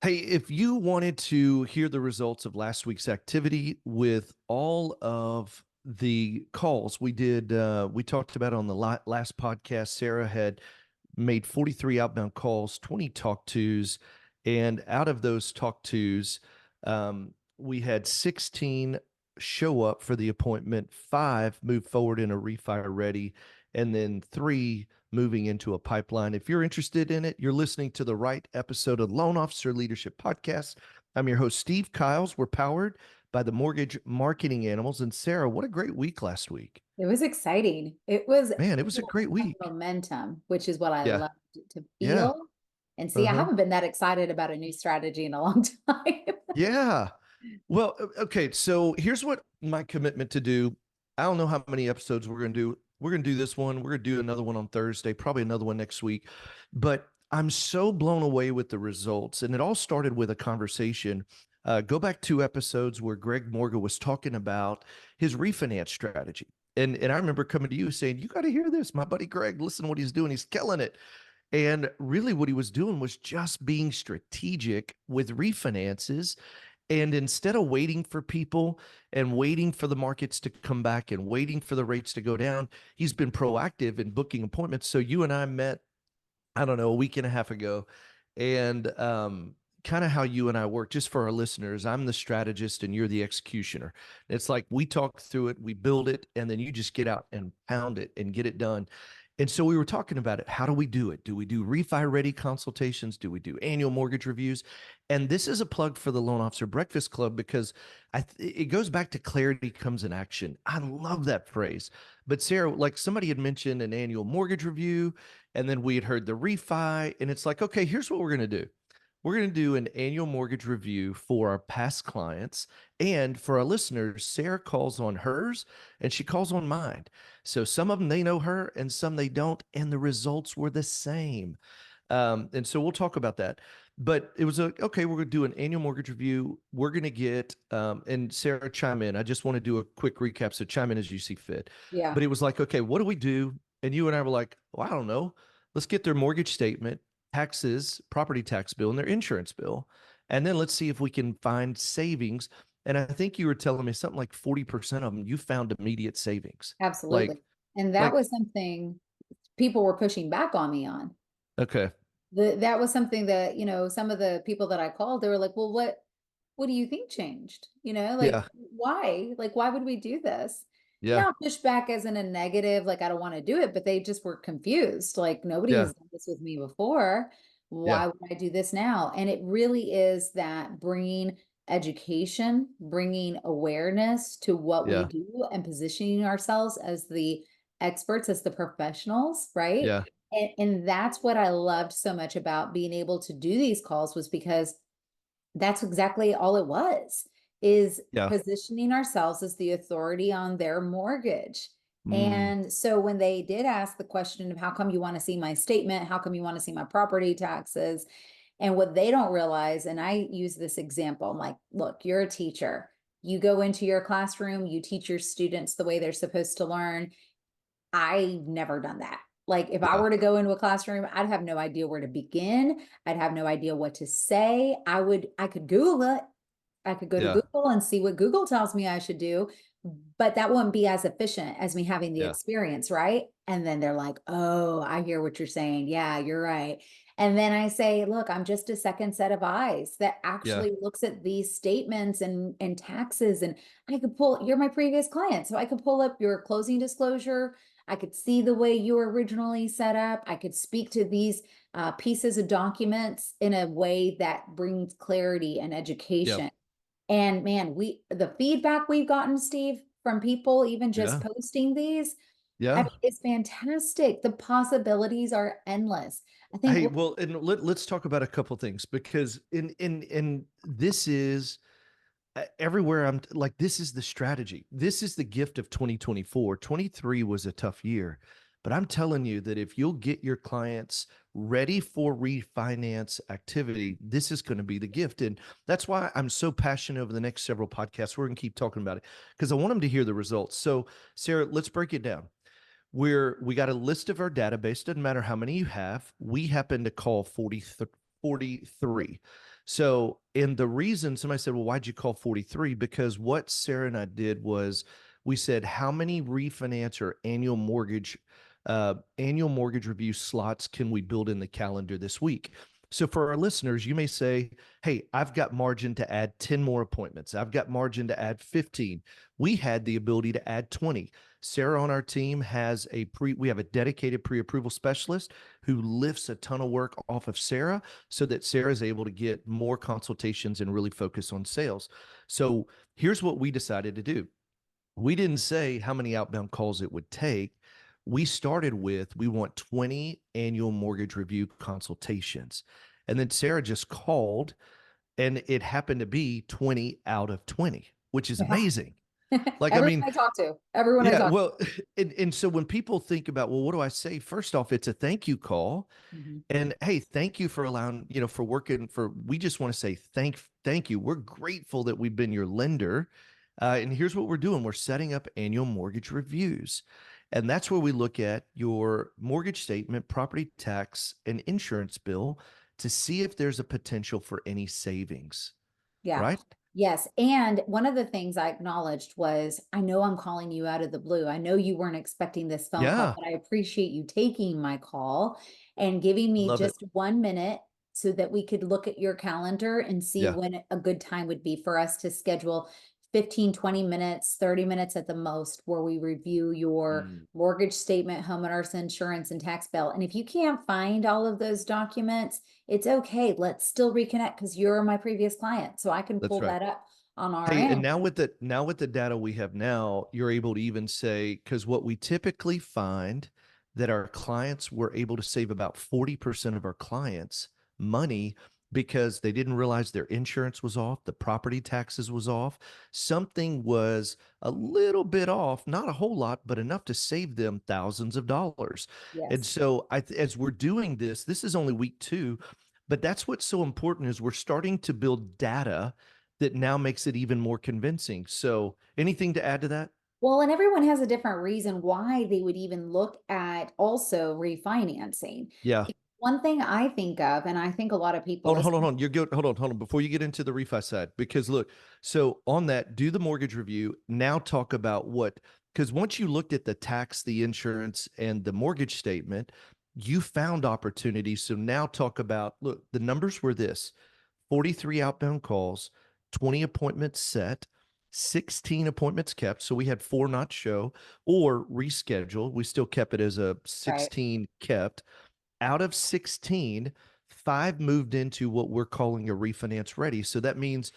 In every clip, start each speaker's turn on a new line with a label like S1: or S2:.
S1: Hey, if you wanted to hear the results of last week's activity with all of the calls we did, we talked about on the last podcast, Sarah had made 43 outbound calls, 20 talk tos, and out of those talk tos, we had 16 show up for the appointment, five move forward in a refi ready, and then three moving into a pipeline. If you're interested in it, you're listening to the right episode of Loan Officer Leadership Podcast. I'm your host, Steve Kiles. We're powered by the Mortgage Marketing Animals. And Sarah, what a great week last week.
S2: It was exciting. It was
S1: Man, it was a great week.
S2: momentum, which is what I
S1: Yeah.
S2: loved to
S1: Yeah.
S2: feel and see. I
S1: Uh-huh.
S2: haven't been that excited about a new strategy in a long time.
S1: Yeah. Well, okay. So here's what my commitment to do. I don't know how many episodes we're going to do. We're going to do this one. We're going to do another one on Thursday, probably another one next week. But I'm so blown away with the results. And it all started with a conversation. Go back two episodes where Greg Morgan was talking about his refinance strategy. And I remember coming to you saying, you got to hear this. My buddy Greg, listen to what he's doing. He's killing it. And really, what he was doing was just being strategic with refinances. And instead of waiting for people and waiting for the markets to come back and waiting for the rates to go down, he's been proactive in booking appointments. So you and I met, I don't know, a week and a half ago. And kind of how you and I work, just for our listeners, I'm the strategist and you're the executioner. It's like we talk through it, we build it, and then you just get out and pound it and get it done. And so we were talking about it. How do we do it? Do we do refi ready consultations? Do we do annual mortgage reviews? And this is a plug for the Loan Officer Breakfast Club because it goes back to clarity comes in action. I love that phrase. But Sarah, like somebody had mentioned an annual mortgage review, and then we had heard the refi, and it's like, okay, here's what we're going to do. We're going to do an annual mortgage review for our past clients. And for our listeners, Sarah calls on hers and she calls on mine. So some of them, they know her and some they don't. And the results were the same. And so we'll talk about that. But it was okay, we're going to do an annual mortgage review. We're going to get, and Sarah, chime in. I just want to do a quick recap. So chime in as you see fit.
S2: Yeah,
S1: But it was like, okay, what do we do? And you and I were like, well, I don't know. Let's get their mortgage statement, taxes, property tax bill, and their insurance bill. And then let's see if we can find savings. And I think you were telling me something like 40% of them, you found immediate savings.
S2: absolutely.
S1: Like,
S2: And that
S1: like,
S2: was something people were pushing back on me on.
S1: okay.
S2: That was something that, some of the people that I called, they were like, well, what do you think changed? Like
S1: Yeah.
S2: why? Like, why would we do this?
S1: Yeah.
S2: Not pushback as in a negative, like I don't want to do it, but they just were confused. Like nobody
S1: Yeah.
S2: has done this with me before.
S1: Yeah.
S2: Why would I do this now? And it really is that bringing education, bringing awareness to what we
S1: Yeah.
S2: do and positioning ourselves as the experts, as the professionals, right?
S1: Yeah.
S2: And that's what I loved so much about being able to do these calls was because that's exactly all it was, is
S1: Yeah.
S2: positioning ourselves as the authority on their mortgage.
S1: Mm,
S2: And so when they did ask the question of how come you want to see my statement? How come you want to see my property taxes? And what they don't realize, and I use this example, I'm like, look, you're a teacher. You go into your classroom, you teach your students the way they're supposed to learn. I've never done that. Like if I
S1: yeah.
S2: were to go into a classroom, I'd have no idea where to begin. I'd have no idea what to say. I could Google it. I could go to
S1: Yeah.
S2: Google and see what Google tells me I should do, but that wouldn't be as efficient as me having the
S1: Yeah.
S2: experience, right? And then they're like, "Oh, I hear what you're saying. Yeah, you're right." And then I say, "Look, I'm just a second set of eyes that
S1: Yeah.
S2: actually looks at these statements and taxes and I could pull you're my previous client, so I could pull up your closing disclosure. I could see the way you were originally set up. I could speak to these pieces of documents in a way that brings clarity and
S1: Yep.
S2: education. And man, the feedback we've gotten, Steve, from people even just
S1: Yeah.
S2: posting these, I
S1: Yeah.
S2: mean, it's fantastic. The possibilities are endless. I think,
S1: Hey, well, and let's talk about a couple things because in this is everywhere I'm like, this is the strategy. This is the gift of 2024. 23 was a tough year, but I'm telling you that if you'll get your clients ready for refinance activity, this is going to be the gift. And that's why I'm so passionate over the next several podcasts. We're going to keep talking about it because I want them to hear the results. So, Sarah, let's break it down. We got a list of our database. Doesn't matter how many you have. We happen to call 43. So, and the reason somebody said, well, why'd you call 43? Because what Sarah and I did was we said, how many refinance or annual mortgage review slots can we build in the calendar this week? So for our listeners, you may say, hey, I've got margin to add 10 more appointments. I've got margin to add 15. We had the ability to add 20. Sarah on our team has we have a dedicated pre-approval specialist who lifts a ton of work off of Sarah so that Sarah is able to get more consultations and really focus on sales. So here's what we decided to do. We didn't say how many outbound calls it would take. We started with we want 20 annual mortgage review consultations. And then Sarah just called, and it happened to be 20 out of 20, which is
S2: Yeah.
S1: amazing. Like, I
S2: Everyone
S1: mean,
S2: I talk to, everyone I
S1: yeah,
S2: talk
S1: well, and so when people think about, well, what do I say? First off, it's a thank you call.
S2: to. Mhm.
S1: And hey, thank you for allowing, for working for, we just want to say thank you. We're grateful that we've been your lender. And here's what we're doing. We're setting up annual mortgage reviews. And that's where we look at your mortgage statement, property tax, and insurance bill to see if there's a potential for any savings,
S2: Yeah.
S1: right?
S2: Yes. And one of the things I acknowledged was, I know I'm calling you out of the blue. I know you weren't expecting this phone call,
S1: Yeah,
S2: but I appreciate you taking my call and giving me
S1: love it.
S2: just 1 minute so that we could look at your calendar and see
S1: Yeah.
S2: when a good time would be for us to schedule 15, 20 minutes, 30 minutes at the most, where we review your
S1: Mm,
S2: mortgage statement, homeowners insurance, and tax bill. And if you can't find all of those documents, it's okay. Let's still reconnect because you're my previous client. So I can
S1: that's
S2: pull
S1: right.
S2: that up on our
S1: Hey, and
S2: end.
S1: now with the data we have now, you're able to even say, because what we typically find that our clients were able to save about 40% of our clients money because they didn't realize their insurance was off, the property taxes was off, something was a little bit off, not a whole lot, but enough to save them thousands of dollars. And
S2: Yes.
S1: so as we're doing this is only week 2, but that's what's so important is we're starting to build data that now makes it even more convincing. So, anything to add to that?
S2: Well, and everyone has a different reason why they would even look at also refinancing.
S1: Yeah.
S2: One thing I think of, and I think a lot of people,
S1: Hold on. You're good. Hold on. Before you get into the refi side, because look, so on that, do the mortgage review. Now talk about because once you looked at the tax, the insurance, and the mortgage statement, you found opportunities. So now talk about, look, the numbers were this: 43 outbound calls, 20 appointments set, 16 appointments kept. So we had 4 not show or reschedule. We still kept it as a
S2: right?
S1: 16 kept. Out of 16, 5 moved into what we're calling a refinance ready. So that means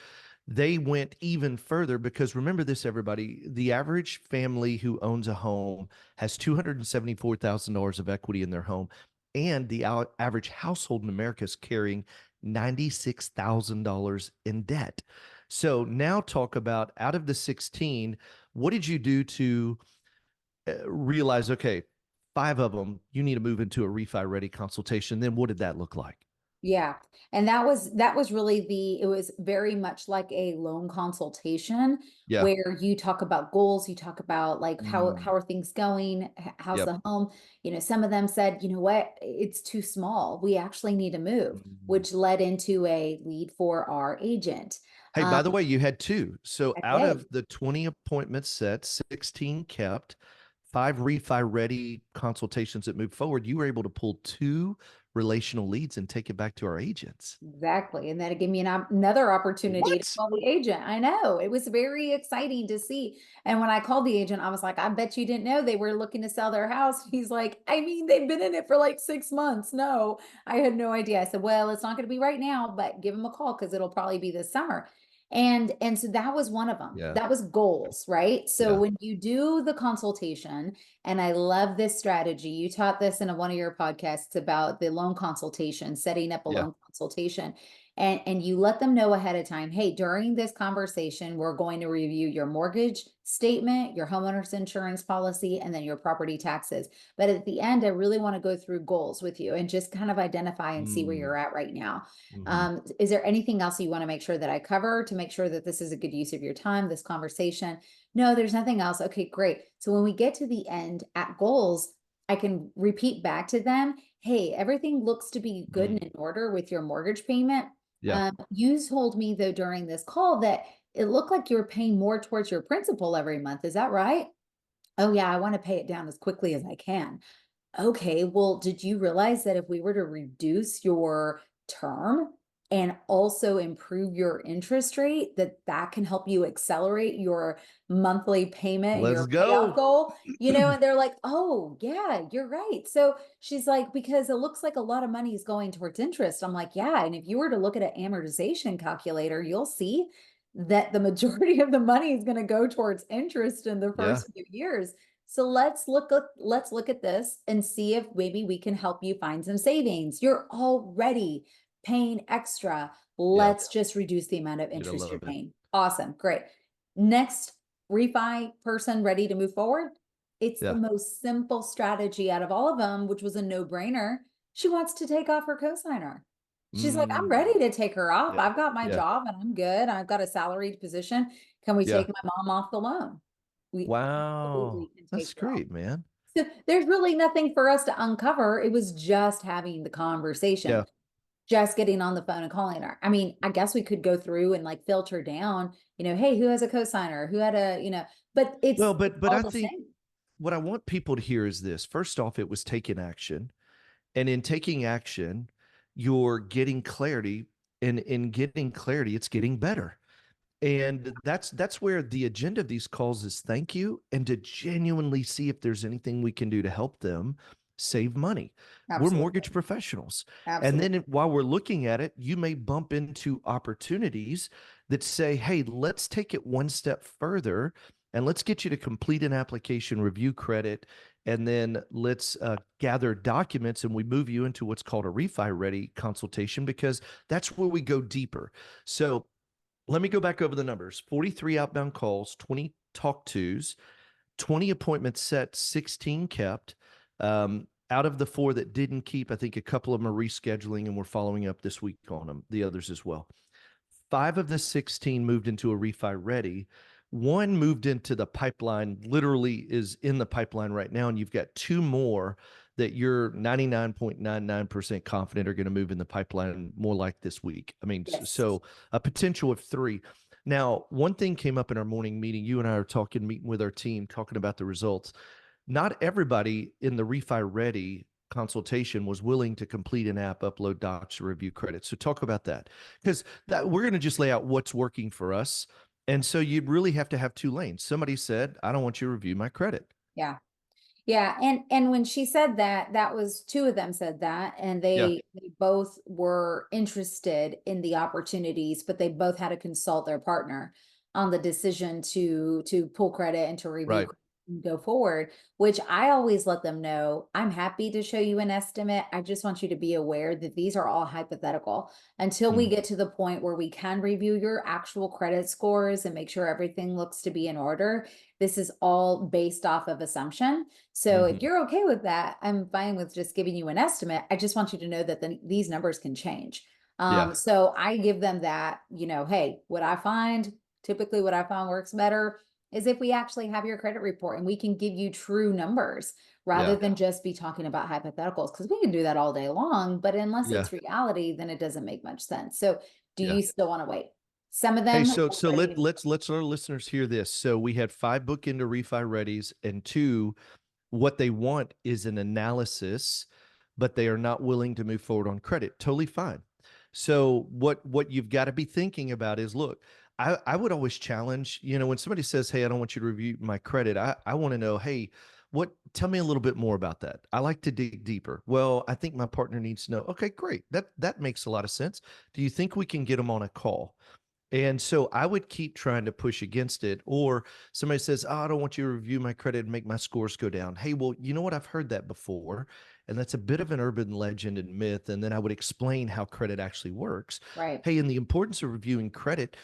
S1: they went even further because remember this, everybody, the average family who owns a home has $274,000 of equity in their home. And the average household in America is carrying $96,000 in debt. So now talk about out of the 16, what did you do to realize, okay, 5 of them, you need to move into a refi ready consultation? Then what did that look like?
S2: Yeah. And that was really it was very much like a loan consultation
S1: Yeah.
S2: where you talk about goals, you talk about like
S1: Mm,
S2: how are things going, how's
S1: yep.
S2: the home? Some of them said, you know what, it's too small. We actually need to move,
S1: Mm.
S2: which led into a lead for our agent.
S1: Hey, by the way, you had 2. So
S2: I
S1: out
S2: did.
S1: of the 20 appointments set, 16 kept, 5 refi ready consultations that moved forward. You were able to pull 2 relational leads and take it back to our agents.
S2: Exactly. And then it gave me another opportunity to
S1: What?
S2: call the agent. I know it was very exciting to see. And when I called the agent, I was like, I bet you didn't know they were looking to sell their house. He's like, I mean, they've been in it for like 6 months. No, I had no idea. I said, well, it's not going to be right now, but give them a call because it'll probably be this summer. And so that was one of them.
S1: Yeah.
S2: That was goals, right? So
S1: Yeah.
S2: when you do the consultation, and I love this strategy. You taught this in one of your podcasts about the loan consultation, setting up a
S1: Yeah.
S2: loan consultation. And you let them know ahead of time, hey, during this conversation, we're going to review your mortgage statement, your homeowner's insurance policy, and then your property taxes. But at the end, I really want to go through goals with you and just kind of identify and see where
S1: Mm,
S2: you're at right now.
S1: mhm.
S2: Is there anything else you want to make sure that I cover to make sure that this is a good use of your time, this conversation? No, there's nothing else. Okay, great. So when we get to the end at goals, I can repeat back to them, hey, everything looks to be good and
S1: Mm,
S2: in order with your mortgage payment.
S1: Yeah.
S2: You told me though during this call that it looked like you were paying more towards your principal every month. Is that right? Oh yeah, I want to pay it down as quickly as I can. Okay, well, did you realize that if we were to reduce your term and also improve your interest rate, that that can help you accelerate your monthly payment,
S1: Let's
S2: your payoff
S1: go.
S2: goal? And they're like, oh, yeah, you're right. So she's like, because it looks like a lot of money is going towards interest. I'm like, yeah. And if you were to look at an amortization calculator, you'll see that the majority of the money is going to go towards interest in the
S1: Yeah.
S2: first few years. So let's look at this and see if maybe we can help you find some savings. You're already paying extra.
S1: Yeah.
S2: Let's just reduce the amount of
S1: You're gonna
S2: interest you're
S1: love it.
S2: paying. Awesome. Great. Next refi person ready to move forward. It's the
S1: Yeah.
S2: most simple strategy out of all of them, which was a no-brainer. She wants to take off her cosigner. She's like, I'm ready
S1: Mm,
S2: to take her off.
S1: yeah.
S2: I've got my
S1: Yeah.
S2: job and I'm good. I've got a salaried position. Can we
S1: Yeah.
S2: take my mom off the loan? We
S1: Wow.
S2: absolutely can take
S1: That's
S2: her off.
S1: great, man.
S2: So there's really nothing for us to uncover. It was just having the conversation,
S1: Yeah.
S2: just getting on the phone and calling her. I mean, I guess we could go through and like filter down, hey, who has a cosigner? Who had but
S1: Well,
S2: it's
S1: but
S2: all
S1: I
S2: the
S1: think
S2: same.
S1: what I want people to hear is this. First off, it was taking action. And in taking action, you're getting clarity. And in getting clarity, it's getting better. And that's where the agenda of these calls is thank you and to genuinely see if there's anything we can do to help them save money. We're
S2: Absolutely.
S1: mortgage professionals. And then
S2: Absolutely.
S1: while we're looking at it, you may bump into opportunities that say, hey, let's take it one step further and let's get you to complete an application, review credit, and then let's gather documents and we move you into what's called a refi ready consultation because that's where we go deeper. So let me go back over the numbers 43 outbound calls, 20 talk tos, 20 appointments set, 16 kept. Out of the four that didn't keep, I think a couple of them are rescheduling and we're following up this week on them, the others as well. Five of the 16 moved into a refi ready. One moved into the pipeline, literally is in the pipeline right now. And you've got two more that you're 99.99% confident are going to move in the pipeline more like this week. I mean,
S2: Yes.
S1: so a potential of three. Now, one thing came up in our morning meeting. You and I are talking, meeting with our team, talking about the results. Not everybody in the refi ready consultation was willing to complete an app, upload docs, or review credits. So talk about that because that we're going to just lay out what's working for us. And so you'd really have to have two lanes. Somebody said, I don't want you to review my credit.
S2: Yeah. Yeah, and when she said that, that was two of them said that, and
S1: Yeah,
S2: they both were interested in the opportunities, but they both had to consult their partner on the decision to pull credit and to review
S1: right.
S2: and go forward, which I always let them know, I'm happy to show you an estimate. I just want you to be aware that these are all hypothetical until we
S1: Mm-hmm.
S2: get to the point where we can review your actual credit scores and make sure everything looks to be in order. This is all based off of assumption. So if
S1: Mm-hmm.
S2: you're okay with that, I'm fine with just giving you an estimate. I just want you to know that these numbers can change.
S1: Yeah,
S2: So I give them that, hey, typically what I found works better is if we actually have your credit report and we can give you true numbers rather
S1: yeah,
S2: than just be talking about hypotheticals, because we can do that all day long, but unless
S1: yeah,
S2: it's reality, then it doesn't make much sense. So do
S1: yeah.
S2: you still want to wait? Some of
S1: Hey,
S2: them
S1: so
S2: are
S1: so
S2: ready
S1: let
S2: to.
S1: let's let our listeners hear this. So we had five book into refi readies, and two, what they want is an analysis, but they are not willing to move forward on credit. Totally fine. So what you've got to be thinking about is look, I would always challenge, when somebody says, hey, I don't want you to review my credit, I want to know, hey, tell me a little bit more about that. I like to dig deeper. Well, I think my partner needs to know. Okay, great. That makes a lot of sense. Do you think we can get them on a call? And so I would keep trying to push against it. Or somebody says, oh, I don't want you to review my credit and make my scores go down. Hey, well, you know what? I've heard that before. And that's a bit of an urban legend and myth. And then I would explain how credit actually works.
S2: Right.
S1: Hey, and the importance of reviewing credit.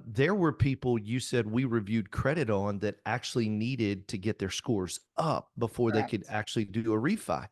S1: There were people you said we reviewed credit on that actually needed to get their scores up before they could
S2: Correct.
S1: actually do a refi.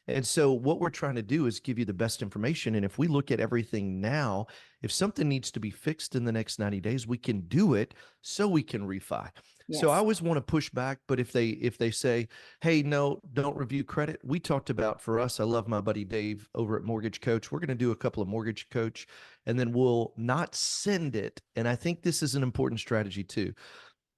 S1: And so what we're trying to do is give you the best information. And if we look at everything now, If something needs to be fixed in the next 90 days, we can do it so we can refi. So I
S2: Yes.
S1: always want to push back, but if they say, "Hey, no, don't review credit," we talked about for us. I love my buddy Dave over at Mortgage Coach. We're going to do a couple of Mortgage Coach, and then we'll not send it. And I think this is an important strategy too.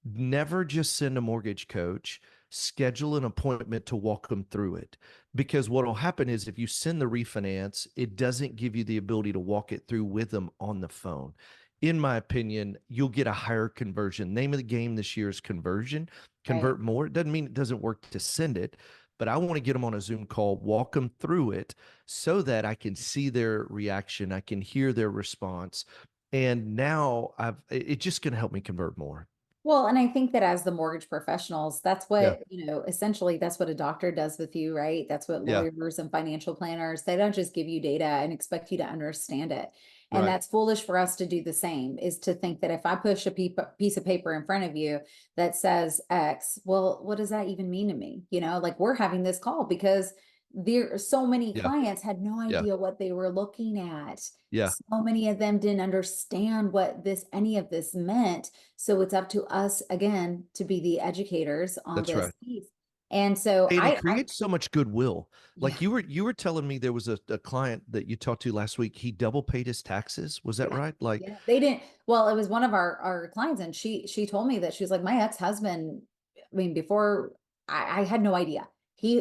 S1: Never just send a mortgage coach, schedule an appointment to walk them through it. Because what will happen is if you send the refinance, it doesn't give you the ability to walk it through with them on the phone. In my opinion, you'll get a higher conversion. Name of the game this year is conversion.
S2: Right.
S1: Convert more. It doesn't mean it doesn't work to send it, but I want to get them on a Zoom call, walk them through it so that I can see their reaction, I can hear their response. And now it's just going to help me convert more.
S2: Well, and I think that as the mortgage professionals, that's
S1: Yeah.
S2: what, essentially that's what a doctor does with you, right? That's what
S1: Yeah.
S2: lawyers and financial planners, they don't just give you data and expect you to understand it. And
S1: Right.
S2: that's foolish for us to do the same, is to think that if I push a piece of paper in front of you that says X, well, what does that even mean to me? Like we're having this call because there so many
S1: Yeah.
S2: clients had no
S1: Yeah.
S2: idea what they were looking at.
S1: Yeah.
S2: So many of them didn't understand what any of this meant, so it's up to us again to be the educators on
S1: That's
S2: this
S1: right.
S2: piece. And so
S1: And it
S2: I
S1: creates so much goodwill.
S2: yeah,
S1: Like you were telling me there was a client that you talked to last week. He double paid his taxes. Was that
S2: yeah,
S1: right? Like,
S2: yeah. They didn't, well, it was one of our clients, and she told me that she was like, my ex-husband, I mean, before I had no idea.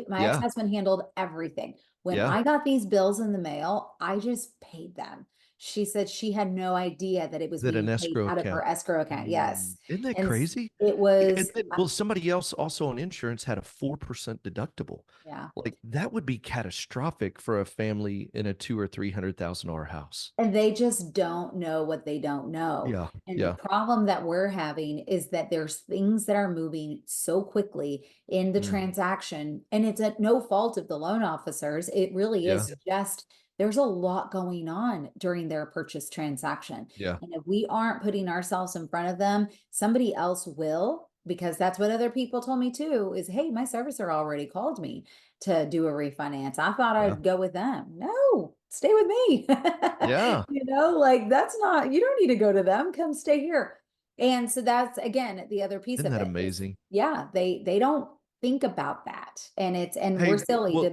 S2: My
S1: yeah,
S2: ex-husband handled everything. When
S1: yeah.
S2: I got these bills in the mail, I just paid them. She said she had no idea that it was
S1: That an
S2: being paid
S1: escrow
S2: out of her
S1: account.
S2: escrow account. Yes.
S1: Isn't that
S2: And
S1: crazy?
S2: it
S1: And
S2: was,
S1: then, well, somebody else also on insurance had a 4% deductible.
S2: yeah.
S1: Like that would be catastrophic for a family in a two or $300,000 house.
S2: And they just don't know what they don't know.
S1: Yeah,
S2: And the
S1: yeah.
S2: problem that we're having is that there's things that are moving so quickly in the
S1: Mm,
S2: transaction, and it's at no fault of the loan officers. It really
S1: yeah,
S2: is just there's a lot going on during their purchase transaction.
S1: yeah,
S2: And if we aren't putting ourselves in front of them, somebody else will, because that's what other people told me too, is hey, my servicer already called me to do a refinance. I thought
S1: yeah,
S2: I'd go with them. No, stay with me.
S1: yeah.
S2: Like that's not, you don't need to go to them. Come stay here. And so that's again the other piece
S1: Isn't
S2: of
S1: that
S2: it is,
S1: amazing?
S2: yeah, they don't think about that. And we're
S1: Hey,
S2: silly
S1: well,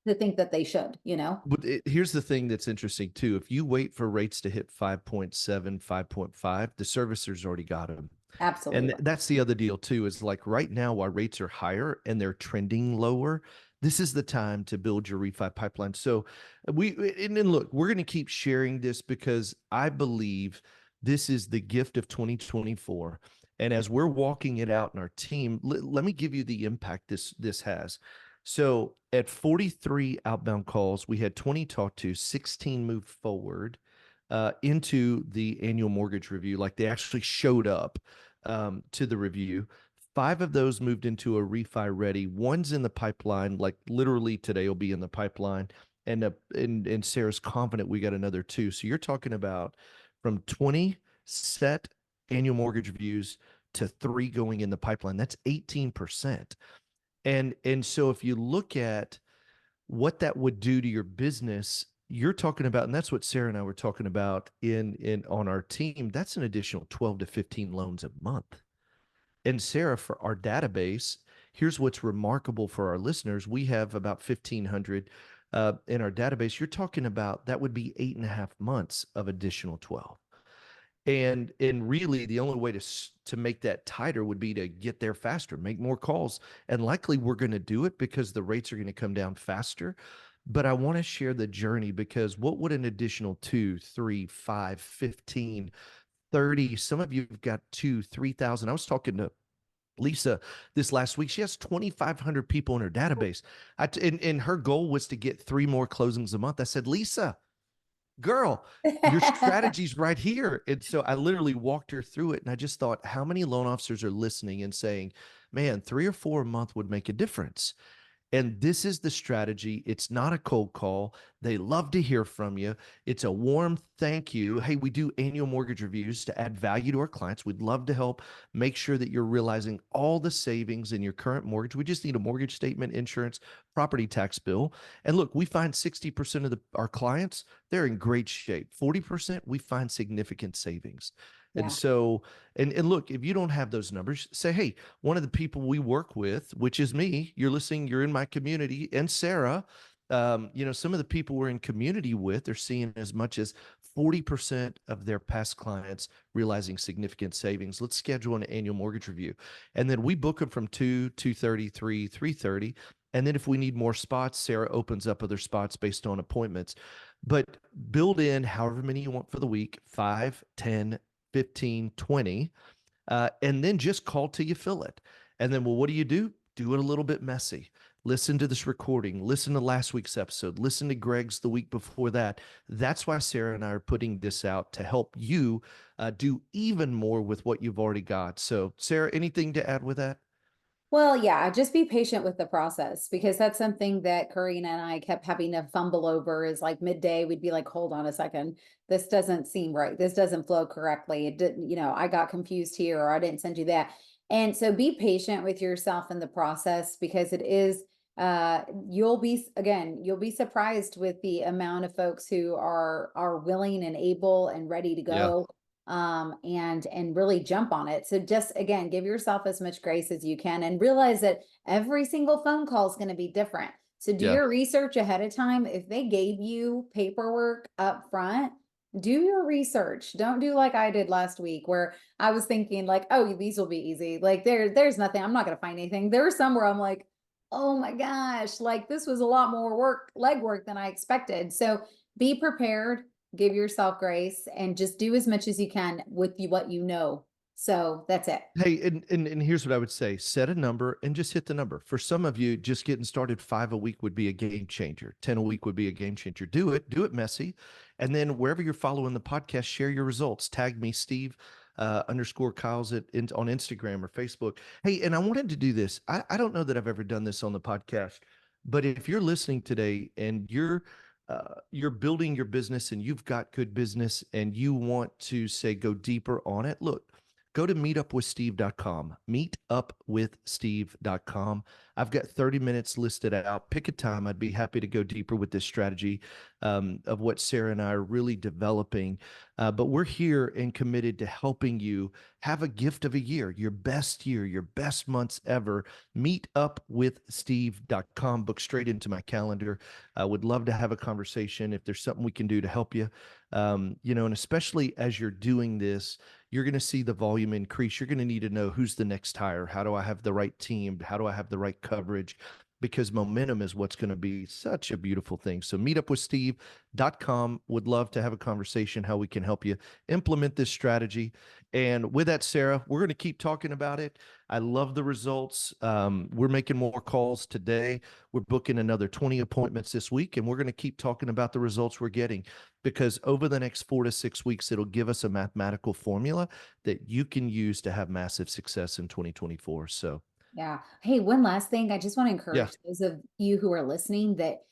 S2: to think that they should.
S1: but here's the thing that's interesting too. If you wait for rates to hit 5.7, 5.5, the servicer's already got them. And
S2: Absolutely.
S1: that's the other deal too, is like right now, while rates are higher and they're trending lower, this is the time to build your refi pipeline. So and then look, we're going to keep sharing this because I believe this is the gift of 2024. And as we're walking it out in our team, let me give you the impact this has. So at 43 outbound calls, we had 20 talked to, 16 moved forward into the annual mortgage review. Like they actually showed up to the review. Five of those moved into a refi ready. One's in the pipeline, like literally today will be in the pipeline. And Sarah's confident we got another two. So you're talking about from 20 set annual mortgage reviews to three going in the pipeline. That's 18%. And so if you look at what that would do to your business, you're talking about, and that's what Sarah and I were talking about in on our team, that's an additional 12 to 15 loans a month. And Sarah, for our database, here's what's remarkable for our listeners. We have about 1,500 in our database. You're talking about that would be 8.5 months of additional 12. And really the only way to make that tighter would be to get there faster, make more calls. And likely we're going to do it because the rates are going to come down faster. But I want to share the journey because what would an additional 2, 3, 5, 15, 30? Some of you've got 2, 3,000. I was talking to Lisa this last week. She has 2,500 people in her database. And her goal was to get three more closings a month. I said, Lisa, girl, your strategy's right here. And so I literally walked her through it. And I just thought, how many loan officers are listening and saying, man, three or four a month would make a difference? And this is the strategy. It's not a cold call. They love to hear from you. It's a warm thank you. Hey, we do annual mortgage reviews to add value to our clients. We'd love to help make sure that you're realizing all the savings in your current mortgage. We just need a mortgage statement, insurance, property tax bill. And look, we find 60% of our clients, they're in great shape. 40%, we find significant savings. And
S2: Yeah.
S1: so, and look, if you don't have those numbers, say, hey, one of the people we work with, which is me, you're listening, you're in my community, and Sarah, some of the people we're in community with are seeing as much as 40% of their past clients realizing significant savings. Let's schedule an annual mortgage review. And then we book them from 2, 2:30, 3, 3:30. And then if we need more spots, Sarah opens up other spots based on appointments. But build in however many you want for the week, 5, 10, 15, 20, and then just call till you fill it. And then, well, what do? Do it a little bit messy. Listen to this recording. Listen to last week's episode. Listen to Greg's the week before that. That's why Sarah and I are putting this out to help you do even more with what you've already got. So, Sarah, anything to add with that?
S2: Well, yeah, just be patient with the process because that's something that Karina and I kept having to fumble over is like midday, we'd be like, hold on a second, this doesn't seem right. This doesn't flow correctly. It didn't, I got confused here or I didn't send you that. And so be patient with yourself in the process because it is you'll be surprised with the amount of folks who are willing and able and ready to
S1: Yeah.
S2: go and really jump on it. So just again, give yourself as much grace as you can and realize that every single phone call is going to be different. So do
S1: Yeah.
S2: your research ahead of time. If they gave you paperwork up front, do your research. Don't do like I did last week where I was thinking like, oh, these will be easy. Like there's nothing. I'm not going to find anything. There were some where I'm like, oh my gosh, like this was a lot more legwork than I expected. So be prepared, give yourself grace, and just do as much as you can with what you know. So that's it.
S1: Hey, and here's what I would say: set a number and just hit the number. For some of you, just getting started 5 a week would be a game changer. 10 a week would be a game changer. Do it messy. And then wherever you're following the podcast, share your results. Tag me, Steve underscore Kyle's on Instagram or Facebook. Hey, and I wanted to do this. I don't know that I've ever done this on the podcast, but if you're listening today and you're building your business and you've got good business and you want to say go deeper on it, look, go to meetupwithsteve.com, meetupwithsteve.com. I've got 30 minutes listed out. Pick a time. I'd be happy to go deeper with this strategy of what Sarah and I are really developing. But we're here and committed to helping you have a gift of a year, your best months ever. Meetupwithsteve.com. Book straight into my calendar. I would love to have a conversation if there's something we can do to help you. And especially as you're doing this, you're going to see the volume increase. You're going to need to know who's the next hire. How do I have the right team? How do I have the right coverage? Because momentum is what's going to be such a beautiful thing. So meetupwithsteve.com. Would love to have a conversation how we can help you implement this strategy. And with that, Sarah, we're going to keep talking about it. I love the results. We're making more calls today. We're booking another 20 appointments this week, and we're going to keep talking about the results we're getting because over the next 4 to 6 weeks, it'll give us a mathematical formula that you can use to have massive success in 2024. So,
S2: Yeah. Hey, one last thing. I just want to
S1: yeah.
S2: encourage those of you who are listening that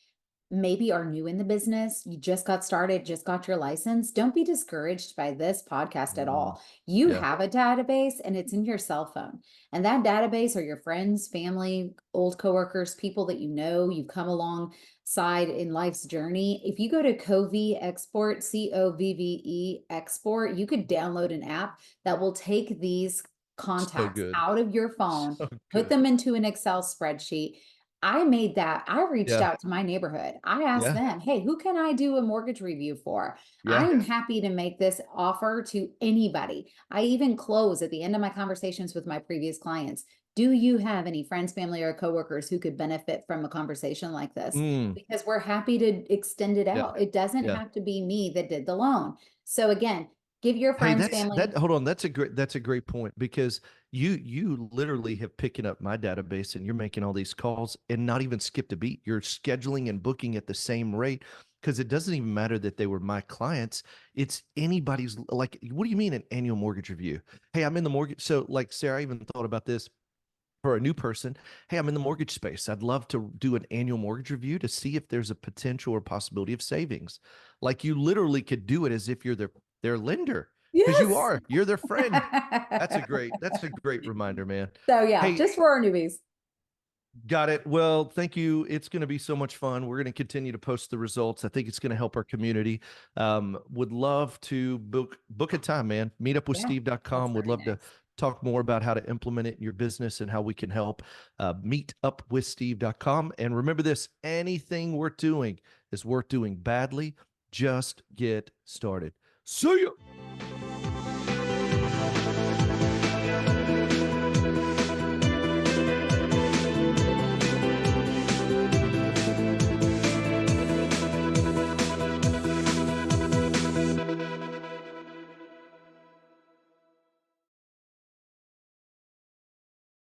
S2: maybe are new in the business, you just got started, just got your license, don't be discouraged by this podcast at
S1: Mm,
S2: all. You
S1: yeah.
S2: have a database and it's in your cell phone. And that database are your friends, family, old coworkers, people that you've come alongside in life's journey. If you go to Covey Export, COVVE Export, you could download an app that will take these
S1: So
S2: contacts
S1: good.
S2: out of your phone,
S1: So
S2: put
S1: good.
S2: them into an Excel spreadsheet. I made that. I reached
S1: Yeah.
S2: out to my neighborhood. I asked
S1: Yeah.
S2: them, hey, who can I do a mortgage review for? I
S1: Yeah.
S2: am happy to make this offer to anybody. I even close at the end of my conversations with my previous clients. Do you have any friends, family, or coworkers who could benefit from a conversation like this?
S1: Mm,
S2: Because we're happy to extend it
S1: yeah.
S2: out. It doesn't
S1: Yeah.
S2: have to be me that did the loan. So again, give your
S1: Hey,
S2: friends, family.
S1: hold on. That's a great point because you literally have picking up my database and you're making all these calls and not even skipped a beat. You're scheduling and booking at the same rate because it doesn't even matter that they were my clients. It's anybody's like, what do you mean an annual mortgage review? Hey, I'm in the mortgage. So like Sarah, I even thought about this. for a new person, hey, I'm in the mortgage space. I'd love to do an annual mortgage review to see if there's a potential or possibility of savings. Like you literally could do it as if you're their lender because
S2: Yes.
S1: you're their friend. That's a great reminder, man.
S2: So yeah,
S1: Hey,
S2: just for our newbies.
S1: got it. Well, thank you. It's going to be so much fun. We're going to continue to post the results. I think it's going to help our community. Would love to book a time, man.
S2: Yeah, that's
S1: Meetupwithsteve.com. Would
S2: very
S1: love to
S2: nice.
S1: talk more about how to implement it in your business and how we can help. Meetupwithsteve.com. And remember this, anything we're doing is worth doing badly. Just get started. See ya.